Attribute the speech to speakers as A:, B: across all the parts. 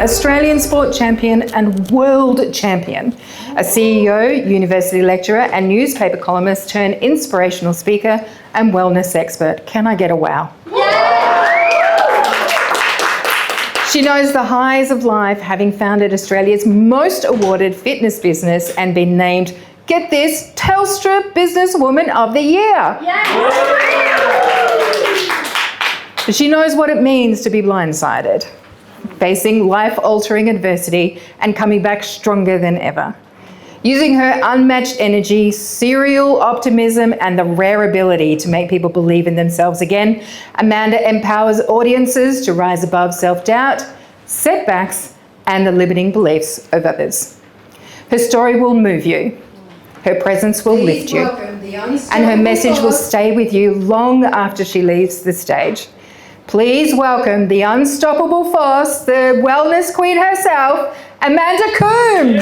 A: Australian sport champion and world champion, a CEO, university lecturer and newspaper columnist turned inspirational speaker and wellness expert. Can I get a wow? She knows the highs of life, having founded Australia's most awarded fitness business and been named, get this, Telstra Businesswoman of the Year. But she knows what it means to be blindsided, facing life-altering adversity and coming back stronger than ever. Using her unmatched energy, serial optimism, and the rare ability to make people believe in themselves again, Amanda empowers audiences to rise above self-doubt, setbacks, and the limiting beliefs of others. Her story will move you. Her presence will lift you. And her message will stay with you long after she leaves the stage. Please welcome the unstoppable force, the wellness queen herself, Amanda Coombe.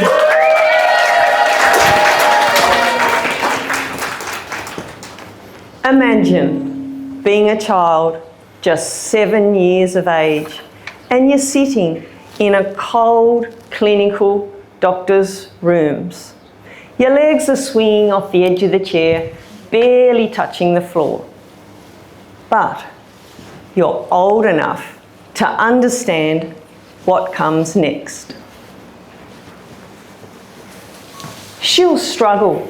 B: Imagine being a child, just 7 years of age, and you're sitting in a cold, clinical doctor's rooms. Your legs are swinging off the edge of the chair, barely touching the floor. But you're old enough to understand what comes next. She'll struggle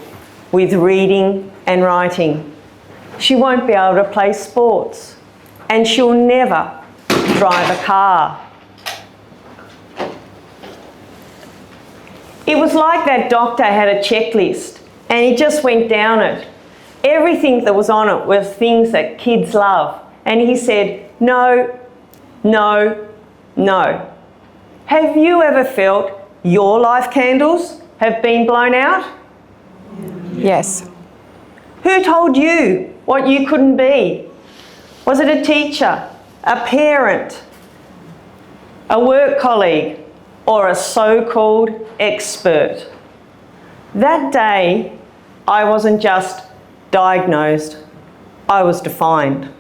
B: with reading and writing. She won't be able to play sports, and she'll never drive a car. It was like that doctor had a checklist and he just went down it. Everything that was on it was things that kids love. And he said, no, no, no. Have you ever felt your life candles have been blown out?
A: Yes.
B: Who told you what you couldn't be? Was it a teacher, a parent, a work colleague, or a so-called expert? That day, I wasn't just diagnosed, I was defined.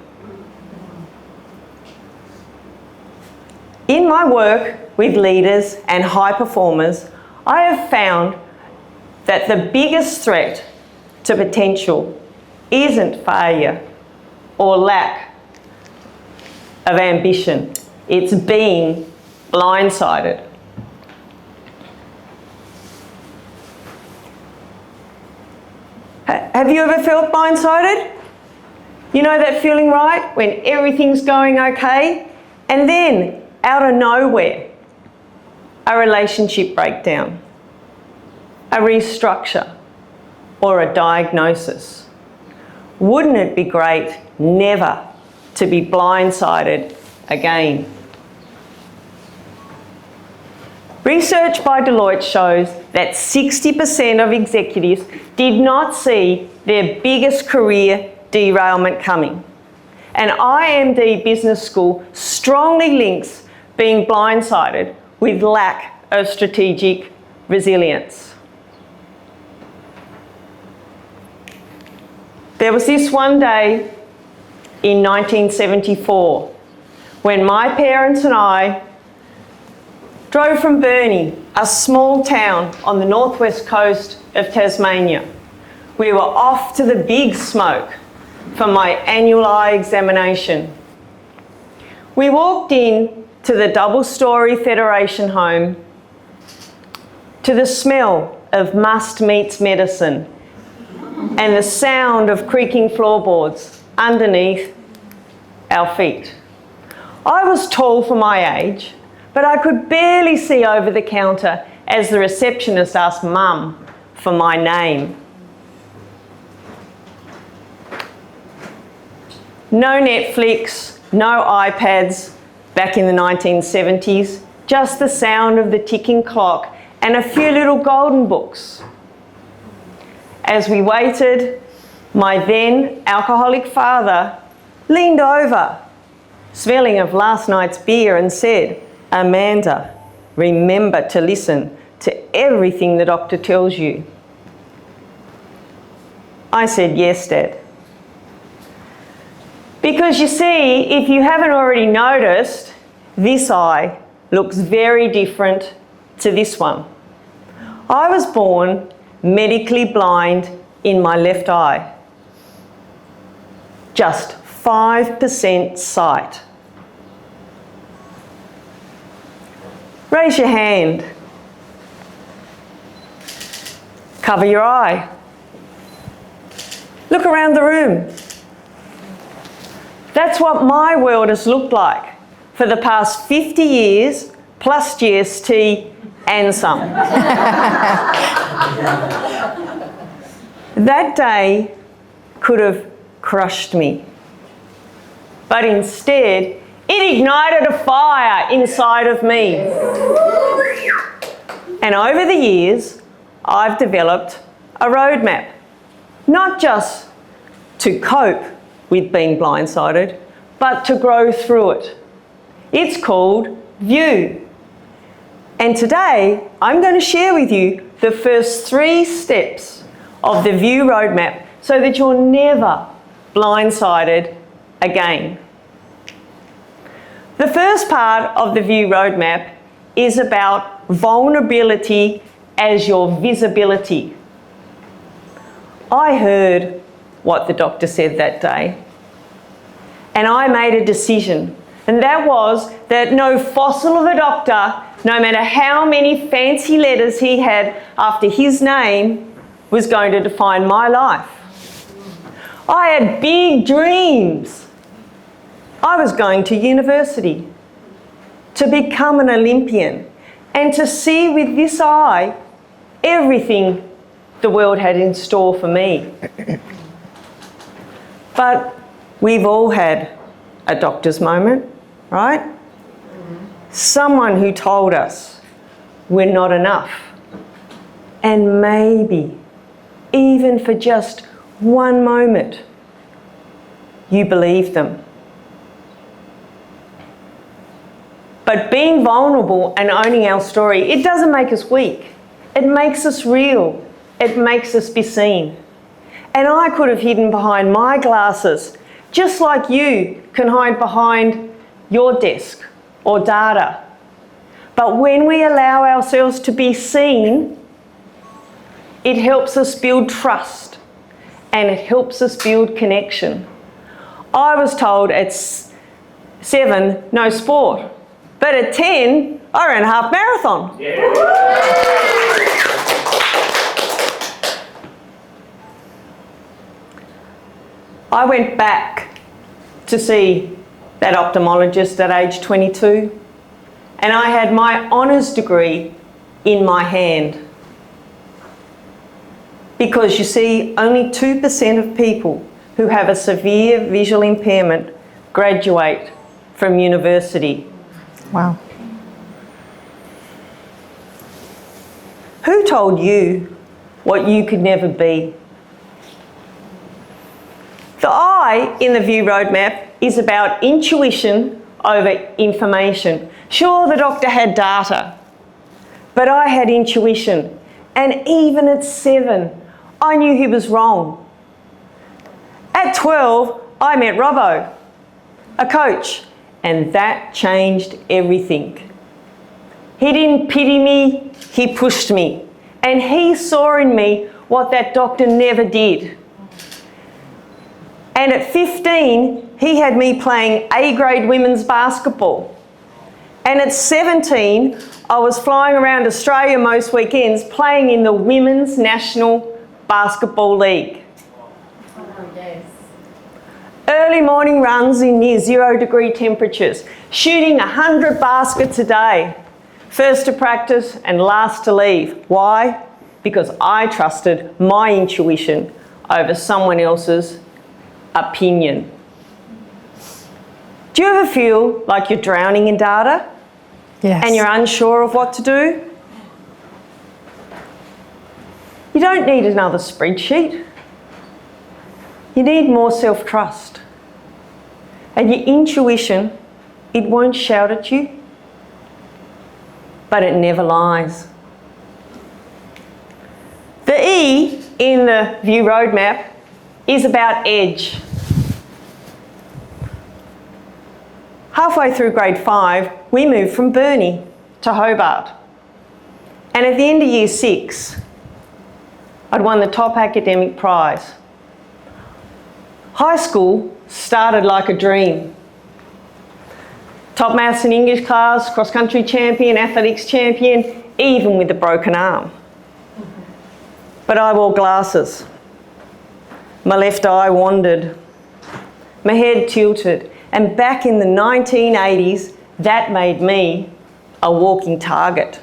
B: In my work with leaders and high performers, I have found that the biggest threat to potential isn't failure or lack of ambition. It's being blindsided. Have you ever felt blindsided? You know that feeling, right? When everything's going okay, and then out of nowhere, a relationship breakdown, a restructure, or a diagnosis. Wouldn't it be great never to be blindsided again? Research by Deloitte shows that 60% of executives did not see their biggest career derailment coming. And IMD Business School strongly links being blindsided with lack of strategic resilience. There was this one day in 1974 when my parents and I drove from Burnie, a small town on the northwest coast of Tasmania. We were off to the big smoke for my annual eye examination. We walked in to the double-storey Federation home, to the smell of must meets medicine and the sound of creaking floorboards underneath our feet. I was tall for my age, but I could barely see over the counter as the receptionist asked Mum for my name. No Netflix, no iPads back in the 1970s, just the sound of the ticking clock and a few little golden books. As we waited, my then alcoholic father leaned over, smelling of last night's beer, and said, "Amanda, remember to listen to everything the doctor tells you." I said, "Yes, Dad." Because you see, if you haven't already noticed, this eye looks very different to this one. I was born medically blind in my left eye. Just 5% sight. Raise your hand. Cover your eye. Look around the room. That's what my world has looked like for the past 50 years, plus GST and some. That day could have crushed me. But instead, it ignited a fire inside of me. And over the years, I've developed a roadmap, not just to cope with being blindsided, but to grow through it. It's called VIEW. And today, I'm going to share with you the first 3 steps of the VIEW roadmap so that you're never blindsided again. The first part of the VIEW roadmap is about vulnerability as your visibility. I heard what the doctor said that day, and I made a decision, and that was that no fossil of a doctor, no matter how many fancy letters he had after his name, was going to define my life. I had big dreams. I was going to university to become an Olympian and to see with this eye everything the world had in store for me. But we've all had a doctor's moment, right? Someone who told us we're not enough. And maybe, even for just one moment, you believe them. But being vulnerable and owning our story, it doesn't make us weak. It makes us real. It makes us be seen. And I could have hidden behind my glasses, just like you can hide behind your desk or data. But when we allow ourselves to be seen, it helps us build trust and it helps us build connection. I was told at 7, no sport. But at 10, I ran a half marathon. Yeah. I went back to see that ophthalmologist at age 22, and I had my honours degree in my hand. Because you see, only 2% of people who have a severe visual impairment graduate from university.
A: Wow.
B: Who told you what you could never be? The I in the VIEW roadmap is about intuition over information. Sure, the doctor had data, but I had intuition. And even at 7, I knew he was wrong. At 12, I met Robbo, a coach, and that changed everything. He didn't pity me, he pushed me. And he saw in me what that doctor never did. And at 15, he had me playing A-grade women's basketball. And at 17, I was flying around Australia most weekends playing in the Women's National Basketball League. Early morning runs in near 0-degree temperatures, shooting 100 baskets a day. First to practice and last to leave. Why? Because I trusted my intuition over someone else's opinion. Do you ever feel like you're drowning in data?
A: Yes.
B: And you're unsure of what to do? You don't need another spreadsheet. You need more self-trust. And your intuition, it won't shout at you, but it never lies. The E in the VIEW roadmap is about edge. Halfway through grade 5, we moved from Burnie to Hobart. And at the end of year 6, I'd won the top academic prize. High school started like a dream. Top maths and English class, cross-country champion, athletics champion, even with a broken arm. But I wore glasses. My left eye wandered. My head tilted. And back in the 1980s, that made me a walking target.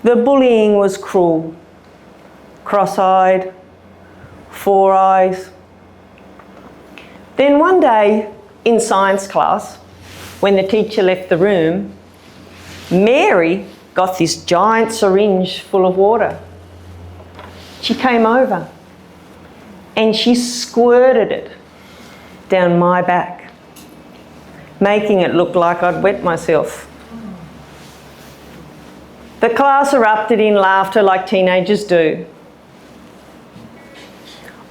B: The bullying was cruel. Cross-eyed, four eyes. Then one day in science class, when the teacher left the room, Mary got this giant syringe full of water. She came over and she squirted it down my back, making it look like I'd wet myself. The class erupted in laughter like teenagers do.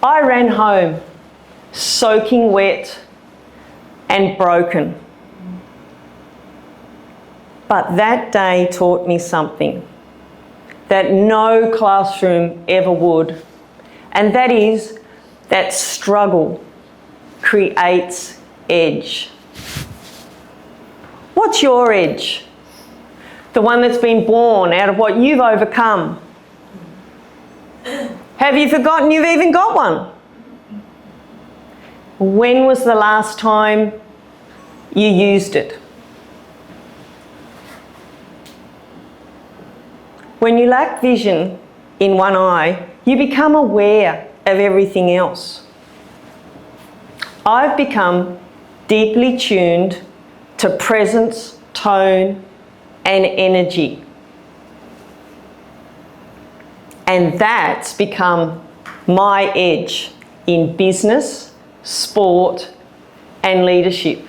B: I ran home, soaking wet and broken. But that day taught me something that no classroom ever would, and that is that struggle creates edge. What's your edge? The one that's been born out of what you've overcome. Have you forgotten you've even got one? When was the last time you used it? When you lack vision in one eye, you become aware of everything else. I've become deeply tuned to presence, tone, and energy. And that's become my edge in business, sport, and leadership.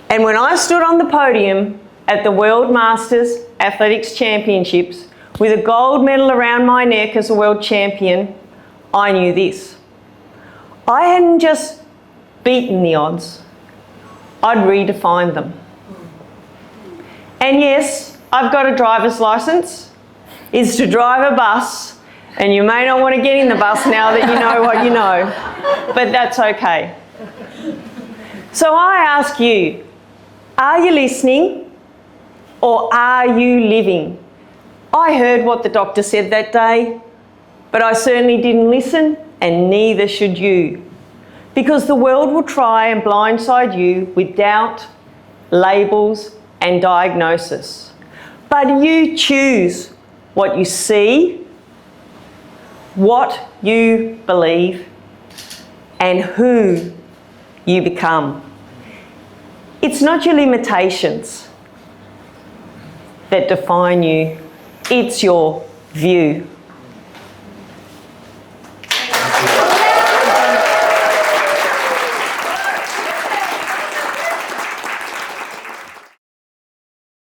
B: And when I stood on the podium at the World Masters Athletics Championships with a gold medal around my neck as a world champion, I knew this. I hadn't just beaten the odds, I'd redefined them. And yes, I've got a driver's license. It's to drive a bus, and you may not want to get in the bus now that you know what you know, but that's okay. So I ask you, are you listening or are you living? I heard what the doctor said that day, but I certainly didn't listen, and neither should you. Because the world will try and blindside you with doubt, labels, and diagnosis. But you choose what you see, what you believe, and who you become. It's not your limitations that define you, it's your view.